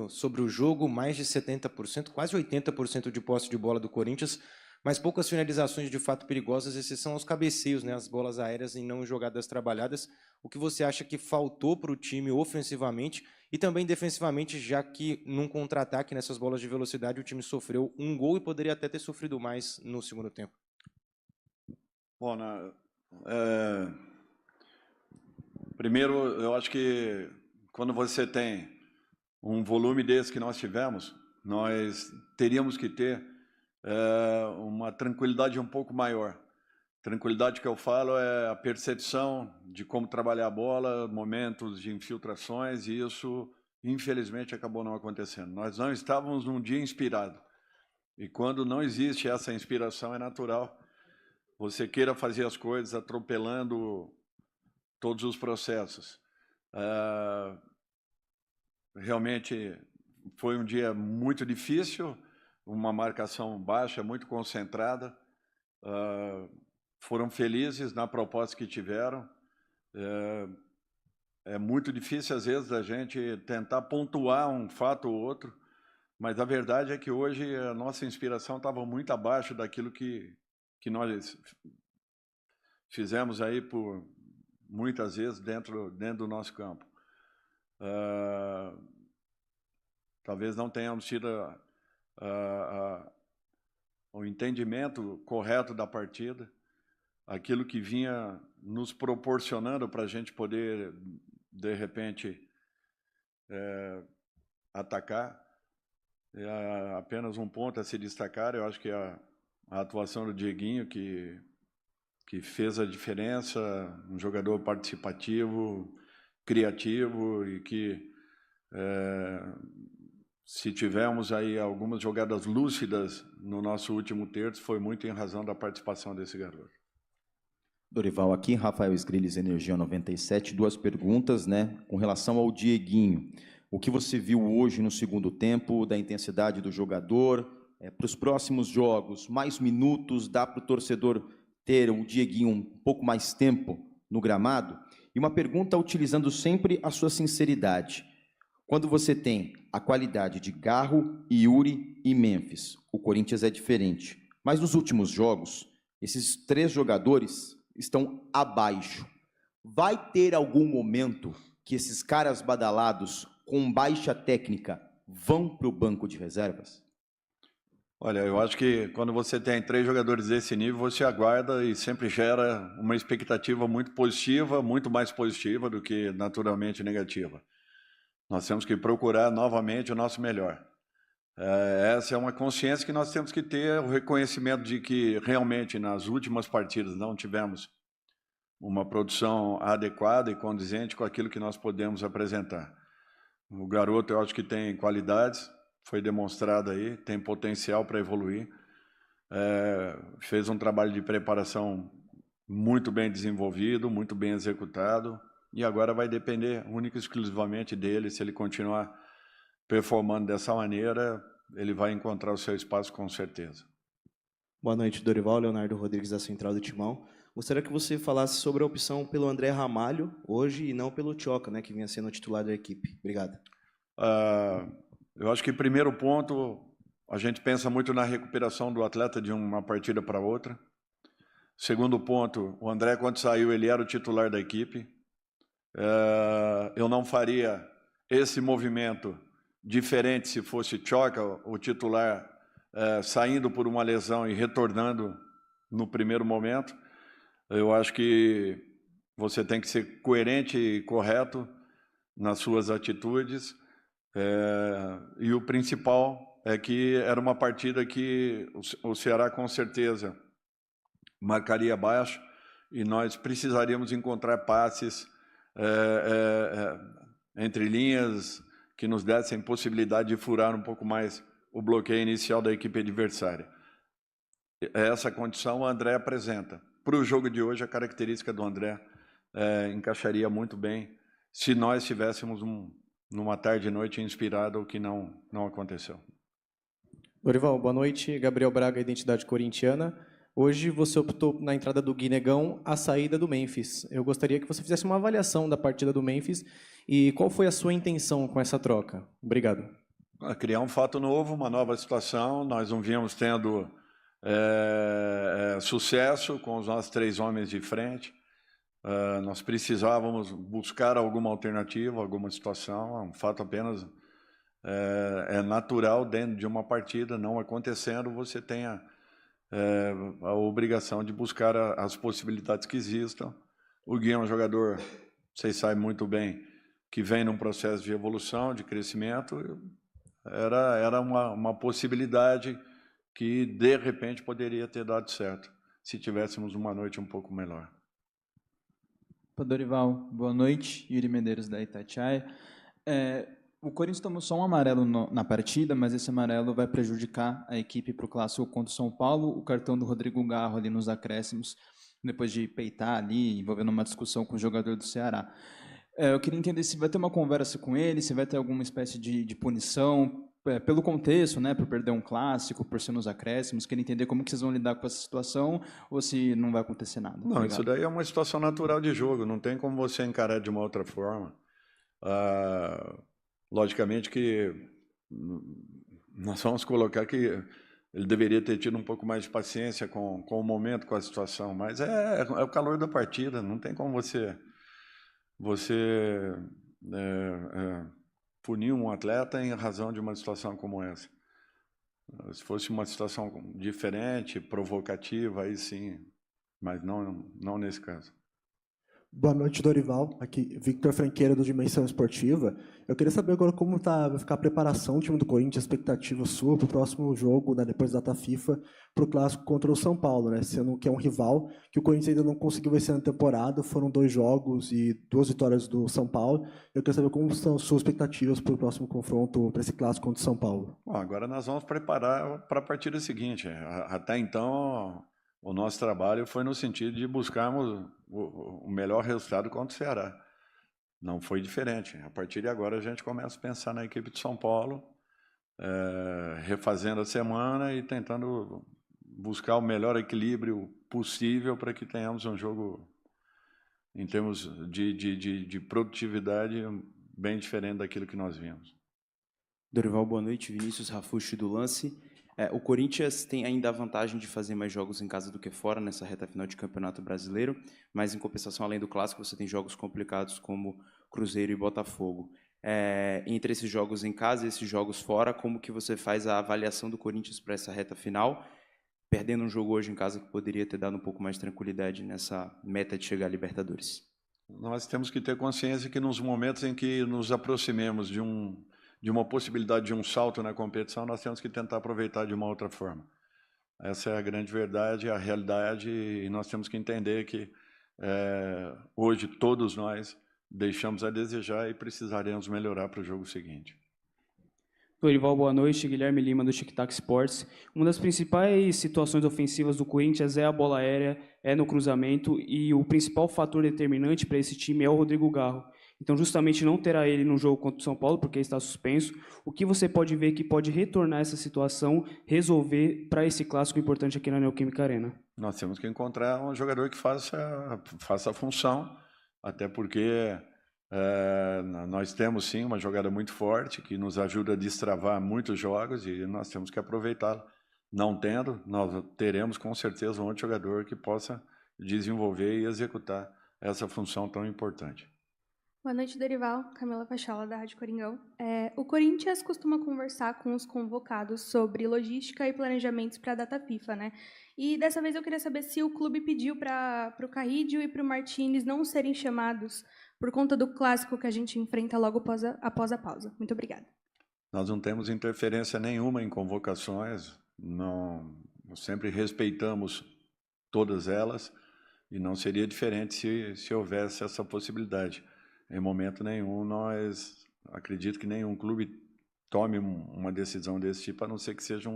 sobre o jogo, mais de 70%, quase 80% de posse de bola do Corinthians, mas poucas finalizações de fato perigosas, exceção aos cabeceios, né, as bolas aéreas e não jogadas trabalhadas. O que você acha que faltou para o time ofensivamente e também defensivamente, já que num contra-ataque, nessas bolas de velocidade, o time sofreu um gol e poderia até ter sofrido mais no segundo tempo? Bom, primeiro, eu acho que quando você tem um volume desse que nós tivemos, nós teríamos que ter uma tranquilidade um pouco maior. Tranquilidade que eu falo é a percepção de como trabalhar a bola, momentos de infiltrações, e isso, infelizmente, acabou não acontecendo. Nós não estávamos num dia inspirado. E quando não existe essa inspiração, é natural você queira fazer as coisas atropelando todos os processos. Realmente foi um dia muito difícil, uma marcação baixa, muito concentrada. Foram felizes na proposta que tiveram. É muito difícil, às vezes, a gente tentar pontuar um fato ou outro, mas a verdade é que hoje a nossa inspiração estava muito abaixo daquilo que nós fizemos aí por muitas vezes dentro do nosso campo. Talvez não tenhamos tido o entendimento correto da partida, aquilo que vinha nos proporcionando para a gente poder, de repente, atacar. Apenas um ponto a se destacar, eu acho que a atuação do Dieguinho, que fez a diferença, um jogador participativo, criativo e que, se tivermos aí algumas jogadas lúcidas no nosso último terço, foi muito em razão da participação desse garoto. Dorival, aqui, Rafael Sgrilles, Energia 97, duas perguntas, né? Com relação ao Dieguinho, o que você viu hoje no segundo tempo, da intensidade do jogador, para os próximos jogos, mais minutos, dá para o torcedor ter o Dieguinho um pouco mais tempo no gramado? E uma pergunta utilizando sempre a sua sinceridade. Quando você tem a qualidade de Garro, Yuri e Memphis, o Corinthians é diferente. Mas nos últimos jogos, esses três jogadores estão abaixo. Vai ter algum momento que esses caras badalados, com baixa técnica, vão para o banco de reservas? Olha, eu acho que quando você tem três jogadores desse nível, você aguarda e sempre gera uma expectativa muito positiva, muito mais positiva do que naturalmente negativa. Nós temos que procurar novamente o nosso melhor. Essa é uma consciência que nós temos que ter, o reconhecimento de que realmente nas últimas partidas não tivemos uma produção adequada e condizente com aquilo que nós podemos apresentar. O garoto, eu acho que tem qualidades, foi demonstrado aí, tem potencial para evoluir, fez um trabalho de preparação muito bem desenvolvido, muito bem executado, e agora vai depender única e exclusivamente dele. Se ele continuar performando dessa maneira, ele vai encontrar o seu espaço com certeza. Boa noite, Dorival. Leonardo Rodrigues, da Central do Timão. Gostaria que você falasse sobre a opção pelo André Ramalho hoje e não pelo Tioca, né, que vinha sendo o titular da equipe. Obrigado. Eu acho que, primeiro ponto, a gente pensa muito na recuperação do atleta de uma partida para outra. Segundo ponto, o André, quando saiu, ele era o titular da equipe. Eu não faria esse movimento diferente se fosse Tioca, o titular, saindo por uma lesão e retornando no primeiro momento. Eu acho que você tem que ser coerente e correto nas suas atitudes. E o principal é que era uma partida que o Ceará com certeza marcaria baixo e nós precisaríamos encontrar passes entre linhas que nos dessem possibilidade de furar um pouco mais o bloqueio inicial da equipe adversária. Essa condição o André apresenta. Para o jogo de hoje, a característica do André encaixaria muito bem se nós tivéssemos numa tarde e noite inspirada, o que não aconteceu. Dorival, boa noite. Gabriel Braga, Identidade Corintiana. Hoje você optou na entrada do Guinegão, a saída do Memphis. Eu gostaria que você fizesse uma avaliação da partida do Memphis e qual foi a sua intenção com essa troca. Obrigado. criar um fato novo, uma nova situação. Nós não vínhamos tendo sucesso com os nossos 3 homens de frente. Nós precisávamos buscar alguma alternativa, alguma situação. É um fato apenas natural dentro de uma partida, não acontecendo, você tem a obrigação de buscar as possibilidades que existam. O Gui é um jogador, vocês sabem muito bem, que vem num processo de evolução, de crescimento. Era uma possibilidade que, de repente, poderia ter dado certo, se tivéssemos uma noite um pouco melhor. Dorival, boa noite. Yuri Medeiros, da Itatiaia. O Corinthians tomou só um amarelo na partida, mas esse amarelo vai prejudicar a equipe para o clássico contra o São Paulo. O cartão do Rodrigo Garro ali nos acréscimos, depois de peitar ali, envolvendo uma discussão com o jogador do Ceará. Eu queria entender se vai ter uma conversa com ele, se vai ter alguma espécie de punição, pelo contexto, né, por perder um clássico, por ser nos acréscimos. Queria entender como que vocês vão lidar com essa situação, ou se não vai acontecer nada. Não, Obrigado. Isso daí é uma situação natural de jogo, não tem como você encarar de uma outra forma. Logicamente que nós vamos colocar que ele deveria ter tido um pouco mais de paciência com o momento, com a situação, mas é o calor da partida, não tem como você punir um atleta em razão de uma situação como essa. Se fosse uma situação diferente, provocativa, aí sim, mas não nesse caso. Boa noite, Dorival. Aqui, Victor Franqueira, do Dimensão Esportiva. Eu queria saber agora como vai ficar a preparação do time do Corinthians, a expectativa sua para o próximo jogo, né, depois da data FIFA, para o clássico contra o São Paulo, né, sendo que é um rival que o Corinthians ainda não conseguiu vencer na temporada. Foram 2 jogos e 2 vitórias do São Paulo. Eu queria saber como são suas expectativas para o próximo confronto, para esse clássico contra o São Paulo. Bom, agora nós vamos preparar para a partida seguinte. Até então, o nosso trabalho foi no sentido de buscarmos o melhor resultado contra o Ceará. Não foi diferente. A partir de agora, a gente começa a pensar na equipe de São Paulo, refazendo a semana e tentando buscar o melhor equilíbrio possível para que tenhamos um jogo, em termos de produtividade, bem diferente daquilo que nós vimos. Dorival, boa noite. Vinícius Rafucci, do Lance. O Corinthians tem ainda a vantagem de fazer mais jogos em casa do que fora nessa reta final de Campeonato Brasileiro, mas em compensação, além do Clássico, você tem jogos complicados como Cruzeiro e Botafogo. Entre esses jogos em casa e esses jogos fora, como que você faz a avaliação do Corinthians para essa reta final, perdendo um jogo hoje em casa que poderia ter dado um pouco mais de tranquilidade nessa meta de chegar à Libertadores? Nós temos que ter consciência que nos momentos em que nos aproximemos de uma possibilidade de um salto na competição, nós temos que tentar aproveitar de uma outra forma. Essa é a grande verdade, a realidade, e nós temos que entender que hoje todos nós deixamos a desejar e precisaremos melhorar para o jogo seguinte. Dorival, boa noite. Guilherme Lima, do Tic Tac Sports. Uma das principais situações ofensivas do Corinthians é a bola aérea, é no cruzamento, e o principal fator determinante para esse time é o Rodrigo Garro. Então, justamente não terá ele no jogo contra o São Paulo, porque está suspenso. O que você pode ver que pode retornar essa situação, resolver para esse clássico importante aqui na Neoquímica Arena? Nós temos que encontrar um jogador que faça a função, até porque nós temos sim uma jogada muito forte, que nos ajuda a destravar muitos jogos, e nós temos que aproveitá-la. Não tendo, nós teremos com certeza um outro jogador que possa desenvolver e executar essa função tão importante. Boa noite, Dorival. Camila Pachola, da Rádio Coringão. O Corinthians costuma conversar com os convocados sobre logística e planejamentos para a data FIFA, né? E dessa vez eu queria saber se o clube pediu para o Carrídio e para o Martínez não serem chamados por conta do clássico que a gente enfrenta logo após a pausa. Muito obrigada. Nós não temos interferência nenhuma em convocações, nós sempre respeitamos todas elas, e não seria diferente se houvesse essa possibilidade. Em momento nenhum, acredito que nenhum clube tome uma decisão desse tipo, a não ser que seja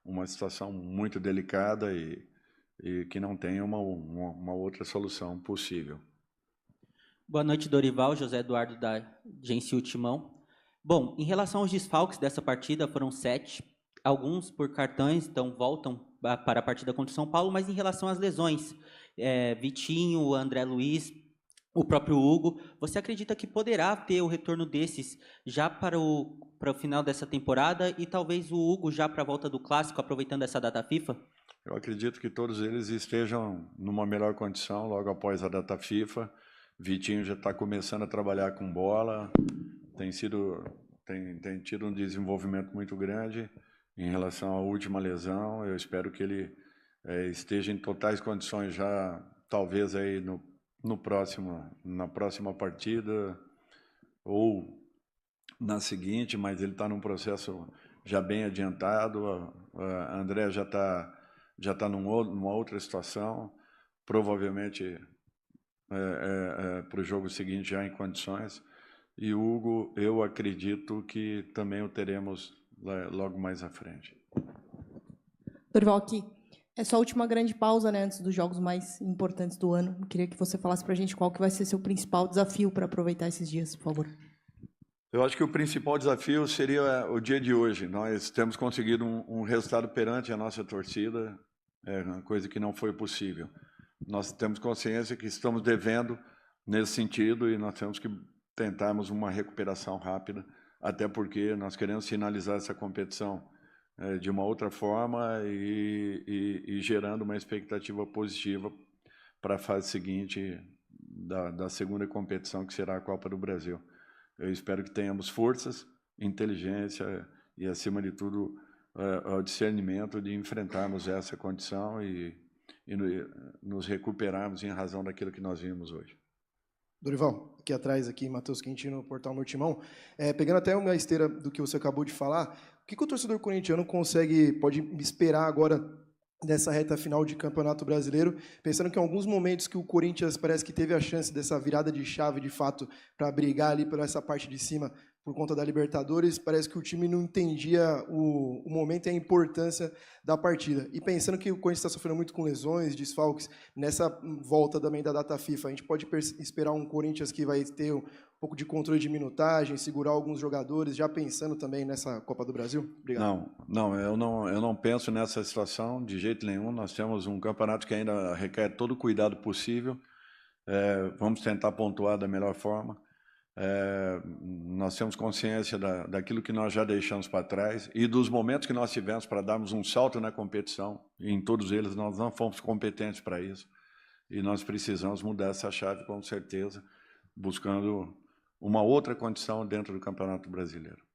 uma situação muito delicada e que não tenha uma outra solução possível. Boa noite, Dorival. José Eduardo, da Agência Timão. Bom, em relação aos desfalques dessa partida, foram 7. Alguns por cartões, então voltam para a partida contra o São Paulo, mas em relação às lesões, Vitinho, André Luiz, o próprio Hugo, você acredita que poderá ter o retorno desses já para o para o final dessa temporada e talvez o Hugo já para a volta do Clássico, aproveitando essa data FIFA? Eu acredito que todos eles estejam numa melhor condição logo após a data FIFA. Vitinho já está começando a trabalhar com bola, tem tido um desenvolvimento muito grande em relação à última lesão. Eu espero que ele esteja em totais condições já, talvez aí na próxima partida ou na seguinte, mas ele está num processo já bem adiantado. A André já está numa outra situação, provavelmente para o jogo seguinte já em condições. E o Hugo, eu acredito que também o teremos logo mais à frente. Dorival, aqui. É só a última grande pausa, né, antes dos jogos mais importantes do ano. Eu queria que você falasse para a gente qual que vai ser seu principal desafio para aproveitar esses dias, por favor. Eu acho que o principal desafio seria o dia de hoje. Nós temos conseguido um resultado perante a nossa torcida, uma coisa que não foi possível. Nós temos consciência que estamos devendo nesse sentido e nós temos que tentarmos uma recuperação rápida, até porque nós queremos finalizar essa competição de uma outra forma e gerando uma expectativa positiva para a fase seguinte da segunda competição, que será a Copa do Brasil. Eu espero que tenhamos forças, inteligência e, acima de tudo, o discernimento de enfrentarmos essa condição e nos recuperarmos em razão daquilo que nós vimos hoje. Dorival, aqui atrás, Matheus Quintino, Portal Nortimão. Pegando até uma esteira do que você acabou de falar, o que o torcedor corintiano pode esperar agora nessa reta final de Campeonato Brasileiro, pensando que em alguns momentos que o Corinthians parece que teve a chance dessa virada de chave, de fato, para brigar ali por essa parte de cima, por conta da Libertadores, parece que o time não entendia o momento e a importância da partida. E pensando que o Corinthians está sofrendo muito com lesões, desfalques, nessa volta também da data FIFA, a gente pode esperar um Corinthians que vai ter um pouco de controle de minutagem, segurar alguns jogadores, já pensando também nessa Copa do Brasil? Obrigado. Eu não penso nessa situação de jeito nenhum. Nós temos um campeonato que ainda requer todo o cuidado possível. Vamos tentar pontuar da melhor forma. Nós temos consciência daquilo que nós já deixamos para trás e dos momentos que nós tivemos para darmos um salto na competição. E em todos eles nós não fomos competentes para isso. E nós precisamos mudar essa chave, com certeza, buscando uma outra condição dentro do Campeonato Brasileiro.